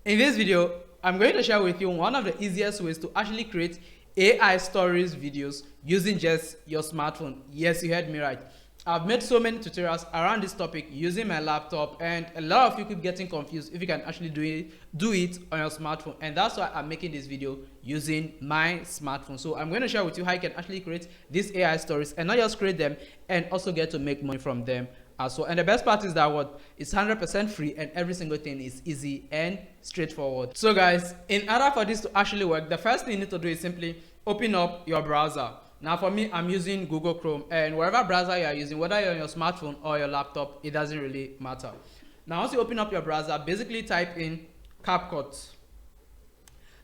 In this video, I'm going to share with you one of the easiest ways to actually create AI stories videos using just your smartphone. Yes, you heard me right. I've made so many tutorials around this topic using my laptop, and a lot of you keep getting confused if you can actually do it on your smartphone, and that's why I'm making this video using my smartphone. So I'm going to share with you how you can actually create these AI stories, and not just create them and also get to make money from them as well. And the best part is that it's 100% free, and every single thing is easy and straightforward. So guys, in order for this to actually work, the first thing you need to do is simply open up your browser. Now for me, I'm using Google Chrome, and whatever browser you are using, whether you're on your smartphone or your laptop, it doesn't really matter. Now once you open up your browser, basically type in CapCut.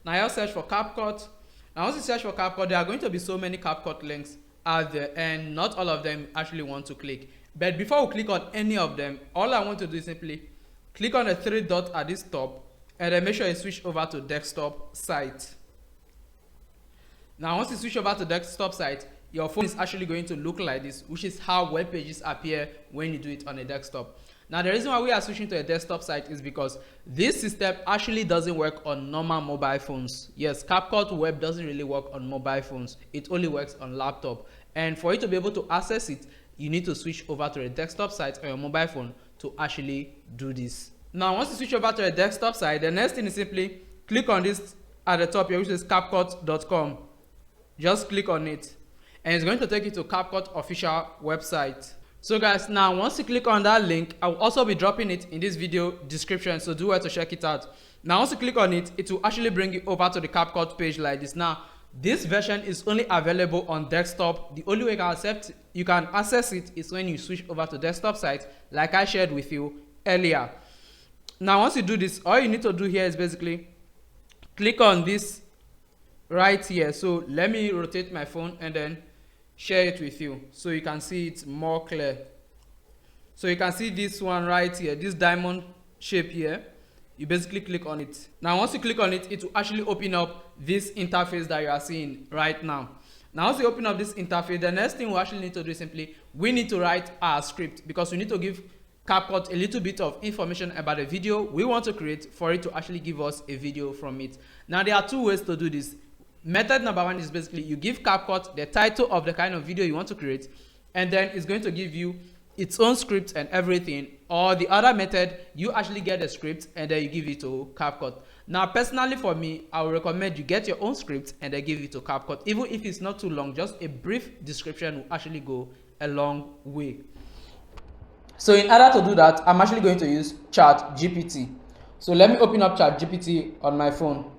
Now you'll search for CapCut. Now once you search for CapCut, there are going to be so many CapCut links out there, and not all of them actually want to click. But before we click on any of them, all I want to do is simply click on the three dots at this top, and then make sure you switch over to desktop site. Now once you switch over to desktop site, your phone is actually going to look like this, which is how web pages appear when you do it on a desktop. Now the reason why we are switching to a desktop site is because this system actually doesn't work on normal mobile phones. Yes, CapCut Web doesn't really work on mobile phones. It only works on laptop. And for you to be able to access it, you need to switch over to a desktop site on your mobile phone to actually do this. Now once you switch over to a desktop site, the next thing is simply click on this at the top here, which is CapCut.com. Just click on it, and it's going to take you to CapCut official website. So guys, now once you click on that link, I'll also be dropping it in this video description, so do well to check it out. Now once you click on it, it will actually bring you over to the CapCut page like this. Now this version is only available on desktop. The only way you can access it is when you switch over to desktop site, like I shared with you earlier. Now once you do this, all you need to do here is basically click on this right here. So let me rotate my phone and then share it with you so you can see it more clear. So you can see this one right here, this diamond shape here. You basically click on it. Now once you click on it, it will actually open up this interface that you are seeing right now. Now once you open up this interface, the next thing we actually need to do is simply we need to write our script, because we need to give CapCut a little bit of information about the video we want to create for it to actually give us a video from it. Now there are two ways to do this. Method number one is basically you give CapCut the title of the kind of video you want to create, and then it's going to give you its own script and everything. Or the other method, you actually get a script and then you give it to CapCut. Now personally for me, I would recommend you get your own script and then give it to CapCut. Even if it's not too long, just a brief description will actually go a long way. So in order to do that, I'm actually going to use ChatGPT. So let me open up ChatGPT on my phone.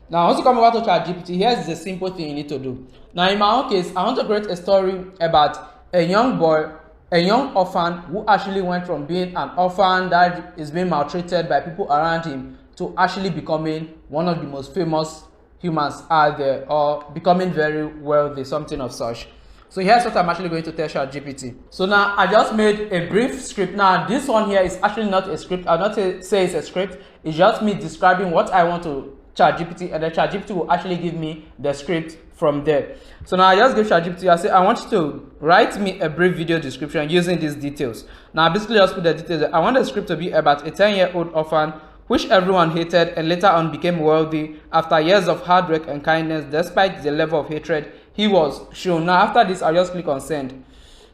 Now once you come over to ChatGPT, here's the simple thing you need to do. Now in my own case, I want to create a story about a young boy, a young orphan who actually went from being an orphan that is being maltreated by people around him to actually becoming one of the most famous humans out there, or becoming very wealthy, something of such. So here's what I'm actually going to tell ChatGPT. So now I just made a brief script. Now this one here is actually not a script. I'll not say it's a script. It's just me describing what I want to ChatGPT, and then ChatGPT will actually give me the script from there. So now I just give ChatGPT, I say I want you to write me a brief video description using these details. Now I basically just put the details. I want the script to be about a 10-year-old orphan which everyone hated and later on became wealthy after years of hard work and kindness despite the level of hatred he was shown. Now after this, I'll just click on send.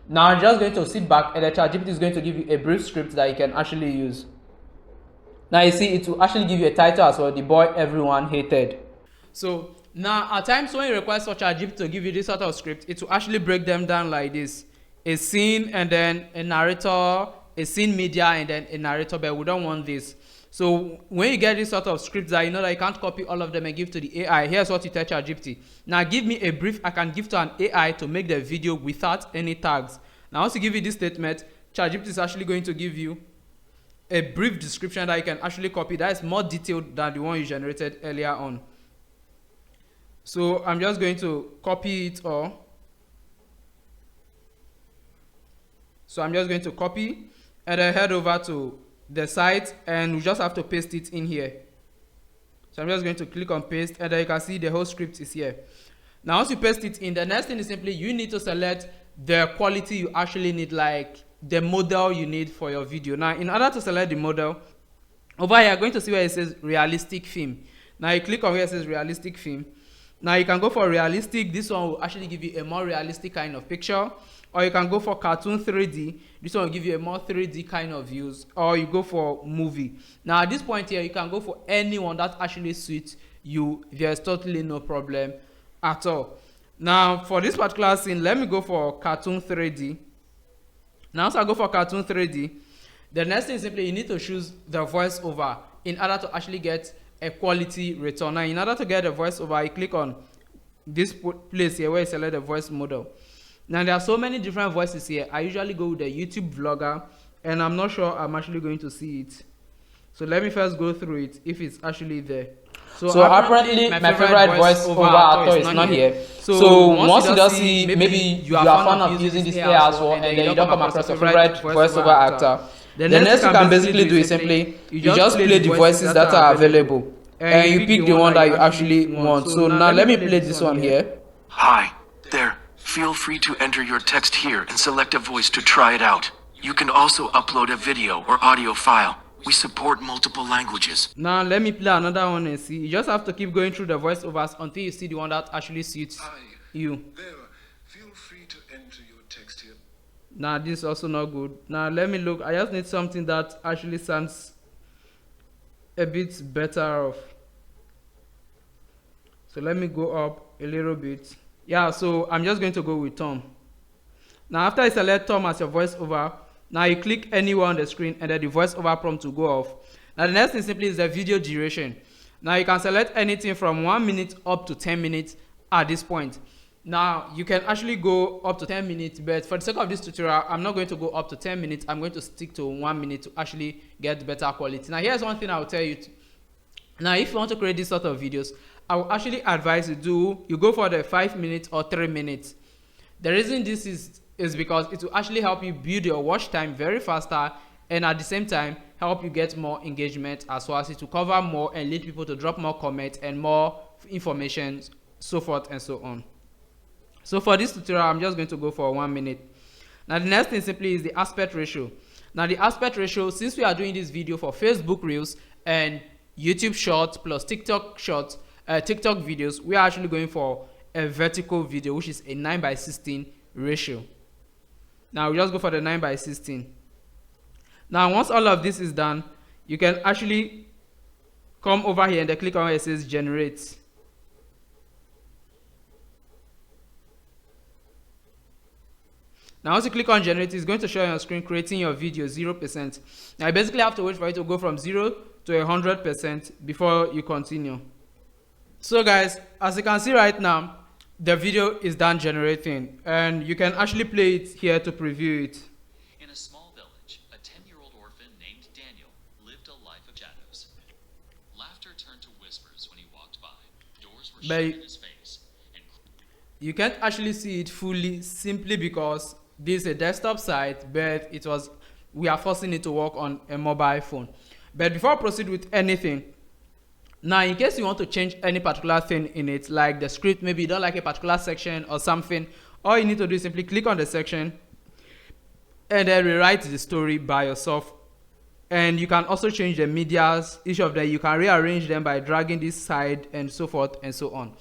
Now I'm just going to sit back, and the ChatGPT is going to give you a brief script that you can actually use. Now you see it will actually give you a title as well, The Boy Everyone Hated. So now at times when you request for ChatGPT to give you this sort of script, it will actually break them down like this: a scene and then a narrator, a scene media and then a narrator, but we don't want this. So when you get this sort of scripts that you know that you can't copy all of them and give to the AI, here's what you tell ChatGPT. Now give me a brief I can give to an AI to make the video without any tags. Now once you give you this statement, ChatGPT is actually going to give you a brief description that you can actually copy that is more detailed than the one you generated earlier on. So I'm just going to copy it all. So I'm just going to copy and then head over to the site, and we just have to paste it in here. So I'm just going to click on paste, and then you can see the whole script is here. Now once you paste it in, the next thing is simply you need to select the quality you actually need, like the model you need for your video. Now in order to select the model, Over here, you're going to see where it says realistic theme. Now you click on where it says realistic theme. Now you can go for realistic. This one will actually give you a more realistic kind of picture. Or you can go for cartoon 3D. This one will give you a more 3D kind of views. Or you go for movie. Now at this point here, you can go for anyone that actually suits you. There's totally no problem at all. Now for this particular scene, let me go for cartoon 3D. Now so I go for cartoon 3D. The next thing is simply you need to choose the voiceover in order to actually get a quality return. Now in order to get a voiceover, you click on this place here where you select the voice model. Now there are so many different voices here. I usually go with the YouTube vlogger, and I'm not sure I'm actually going to see it. So let me first go through it if it's actually there. So apparently my favorite voiceover actor is not here. So once you just see, maybe you are fan of using this AI as well, and then you don't come across your favorite voiceover actor, the next you can basically do is simply you just play the voices that are available, and you pick the one that you actually want. So now let me play this one here. Hi there. Feel free to enter your text here and select a voice to try it out. You can also upload a video or audio file. We support multiple languages. Now let me play another one and see. You just have to keep going through the voiceovers until you see the one that actually suits you. There. Feel free to enter your text here. Now this is also not good. Now let me look. I just need something that actually sounds a bit better off. So let me go up a little bit. Yeah, so I'm just going to go with Tom. Now after I select Tom as your voiceover, now you click anywhere on the screen and then the voiceover prompt will go off. Now the next thing simply is the video duration. Now you can select anything from 1 minute up to 10 minutes at this point. Now you can actually go up to 10 minutes, but for the sake of this tutorial, I'm not going to go up to 10 minutes. I'm going to stick to 1 minute to actually get better quality. Now here's one thing I will tell you. Now if you want to create this sort of videos, I will actually advise you go for the 5 minutes or 3 minutes. The reason this is because it will actually help you build your watch time very faster, and at the same time help you get more engagement, as well as it will cover more and lead people to drop more comments and more information, so forth and so on. So for this tutorial, I'm just going to go for 1 minute. Now the next thing simply is the aspect ratio. Now the aspect ratio, since we are doing this video for Facebook Reels and YouTube Shorts plus TikTok Shorts, TikTok videos, we are actually going for a vertical video, which is a 9:16 ratio. Now we just go for the 9:16. Now once all of this is done, you can actually come over here and then click on where it says generate. Now once you click on generate, it's going to show on your screen creating your video 0%. Now you basically have to wait for it to go from 0 to 100% before you continue. So guys, as you can see right now, the video is done generating, and you can actually play it here to preview it. In a small village, a 10-year-old orphan named Daniel lived a life of shadows. Laughter turned to whispers when he walked by. Doors were shut in his face. And you can't actually see it fully simply because this is a desktop site, but we are forcing it to work on a mobile phone. But before I proceed with anything, now in case you want to change any particular thing in it, like the script, maybe you don't like a particular section or something, all you need to do is simply click on the section and then rewrite the story by yourself. And you can also change the medias. Each of them you can rearrange them by dragging this side and so forth and so on.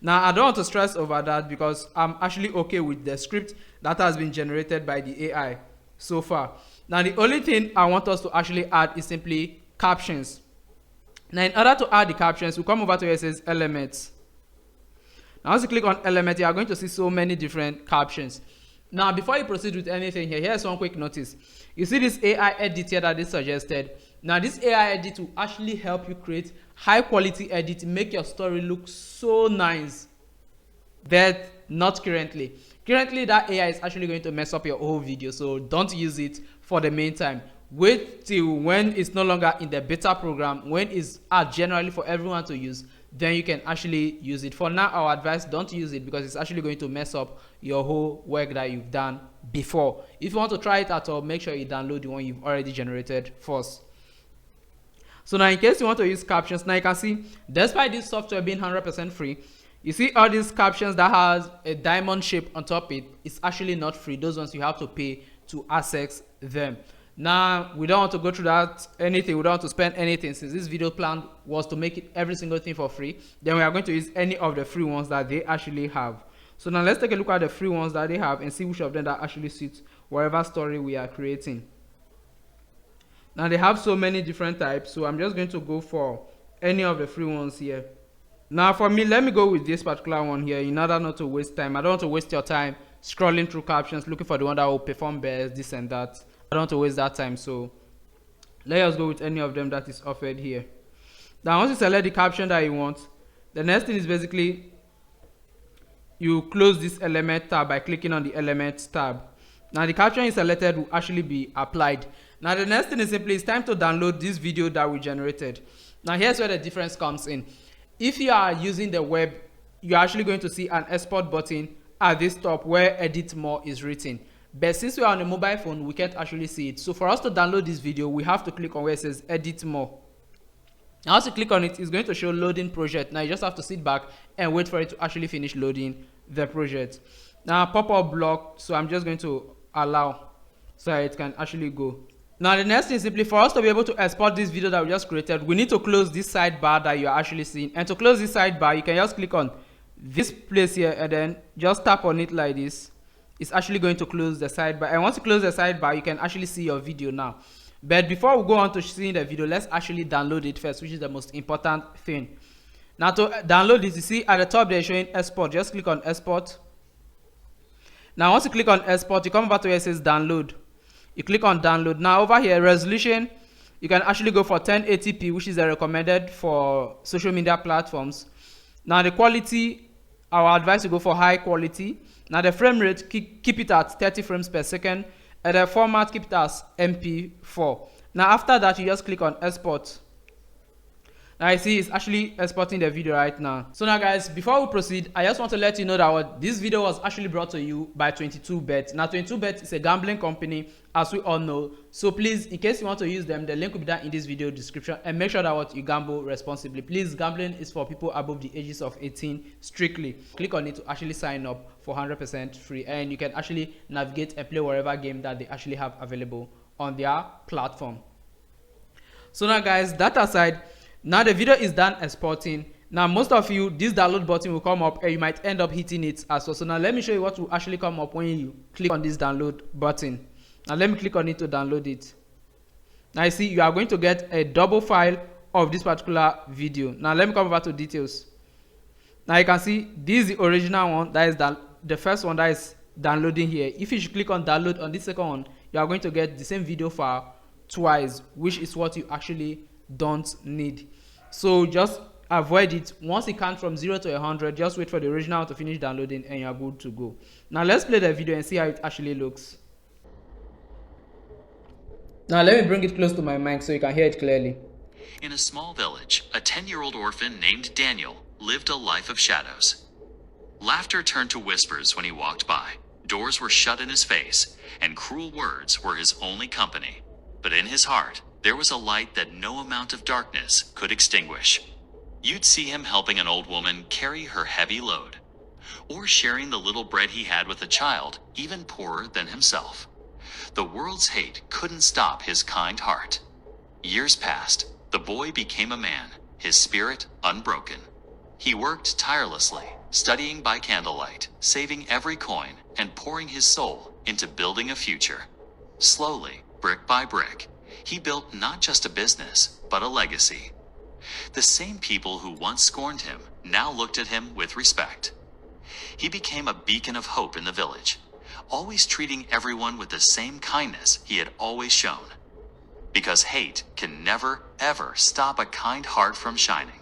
Now I don't want to stress over that because I'm actually okay with the script that has been generated by the AI so far. Now the only thing I want us to actually add is simply captions. Now in order to add the captions, we come over to where it says elements. Now once you click on element, you are going to see so many different captions. Now before you proceed with anything here, here's one quick notice. You see this AI edit here that is suggested. Now this AI edit will actually help you create high quality edit, make your story look so nice. But not currently. Currently that AI is actually going to mess up your whole video, so don't use it for the meantime. Wait till when it's no longer in the beta program, when it's generally for everyone to use, then you can actually use it. For now, our advice, don't use it because it's actually going to mess up your whole work that you've done before. If you want to try it at all, make sure you download the one you've already generated first. So now in case you want to use captions, now you can see, despite this software being 100% free, you see all these captions that has a diamond shape on top it's actually not free. Those ones you have to pay to access them. Now we don't want to go through that anything, we don't want to spend anything, since this video plan was to make it every single thing for free. Then we are going to use any of the free ones that they actually have. So now let's take a look at the free ones that they have and see which of them that actually suits whatever story we are creating. Now they have so many different types, so I'm just going to go for any of the free ones here. Now for me, let me go with this particular one here in order not to waste time. I don't want to waste your time scrolling through captions looking for the one that will perform best, this and that. I don't want to waste that time, so let us go with any of them that is offered here. Now once you select the caption that you want, the next thing is basically you close this element tab by clicking on the element tab. Now the caption you selected will actually be applied. Now the next thing is simply it's time to download this video that we generated. Now here's where the difference comes in. If you are using the web, you're actually going to see an export button at this top where edit more is written. But since we are on a mobile phone, we can't actually see it. So for us to download this video, we have to click on where it says edit more. Now once you click on it, it's going to show loading project. Now you just have to sit back and wait for it to actually finish loading the project. Now pop-up block, so I'm just going to allow so it can actually go. Now the next thing is simply for us to be able to export this video that we just created, we need to close this sidebar that you are actually seeing. And to close this sidebar, you can just click on this place here and then just tap on it like this. It's actually going to close the sidebar, and once you close the sidebar, you can actually see your video now. But before we go on to seeing the video, let's actually download it first, which is the most important thing. Now to download this, you see at the top they're showing export. Just click on export. Now once you click on export, you come over to where it says download. You click on download. Now over here, resolution, you can actually go for 1080p, which is recommended for social media platforms. Now the quality, our advice to go for high quality. Now the frame rate, keep it at 30 frames per second, and the format, keep it as MP4. Now after that, you just click on export. Now you see it's actually exporting the video right now. So now guys, before we proceed, I just want to let you know that this video was actually brought to you by 22Bet. Now 22Bet is a gambling company, as we all know. So please, in case you want to use them, the link will be down in this video description, and make sure that you gamble responsibly. Please, gambling is for people above the ages of 18 strictly. Click on it to actually sign up for 100% free, and you can actually navigate and play whatever game that they actually have available on their platform. So now guys, that aside, now the video is done exporting. Now most of you, this download button will come up and you might end up hitting it as well. So now let me show you what will actually come up when you click on this download button. Now let me click on it to download it. Now you see you are going to get a double file of this particular video. Now let me come over to details. Now you can see this is the original one, that is the first one that is downloading here. If you should click on download on this second one, you are going to get the same video file twice, which is what you actually don't need. So just avoid it. Once it counts from 0 to 100, just wait for the original to finish downloading and you're good to go. Now let's play the video and see how it actually looks. Now let me bring it close to my mic so you can hear it clearly. In a small village, a 10-year-old orphan named Daniel lived a life of shadows. Laughter turned to whispers when he walked by. Doors were shut in his face, and cruel words were his only company. But in his heart, there was a light that no amount of darkness could extinguish. You'd see him helping an old woman carry her heavy load, or sharing the little bread he had with a child even poorer than himself. The world's hate couldn't stop his kind heart. Years passed. The boy became a man, his spirit unbroken. He worked tirelessly, studying by candlelight, saving every coin, and pouring his soul into building a future. Slowly, brick by brick, he built not just a business, but a legacy. The same people who once scorned him now looked at him with respect. He became a beacon of hope in the village, always treating everyone with the same kindness he had always shown. Because hate can never, ever stop a kind heart from shining.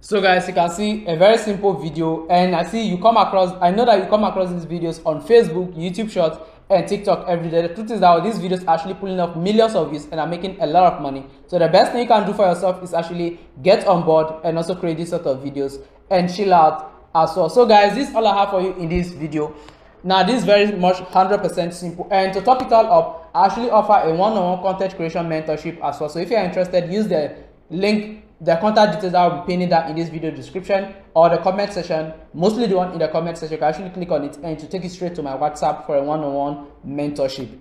So guys, you can see a very simple video, and I know that you come across these videos on Facebook, YouTube Shorts, and TikTok every day. The truth is that these videos are actually pulling up millions of views and are making a lot of money. So the best thing you can do for yourself is actually get on board and also create this sort of videos and chill out as well. So guys, this is all I have for you in this video. Now this is very much 100% simple, and to top it all up, I actually offer a one-on-one content creation mentorship as well. So if you are interested, use the link, the contact details that will be pinning that in this video description or the comment section, mostly the one in the comment section. You can actually click on it and to take you straight to my WhatsApp for a one-on-one mentorship.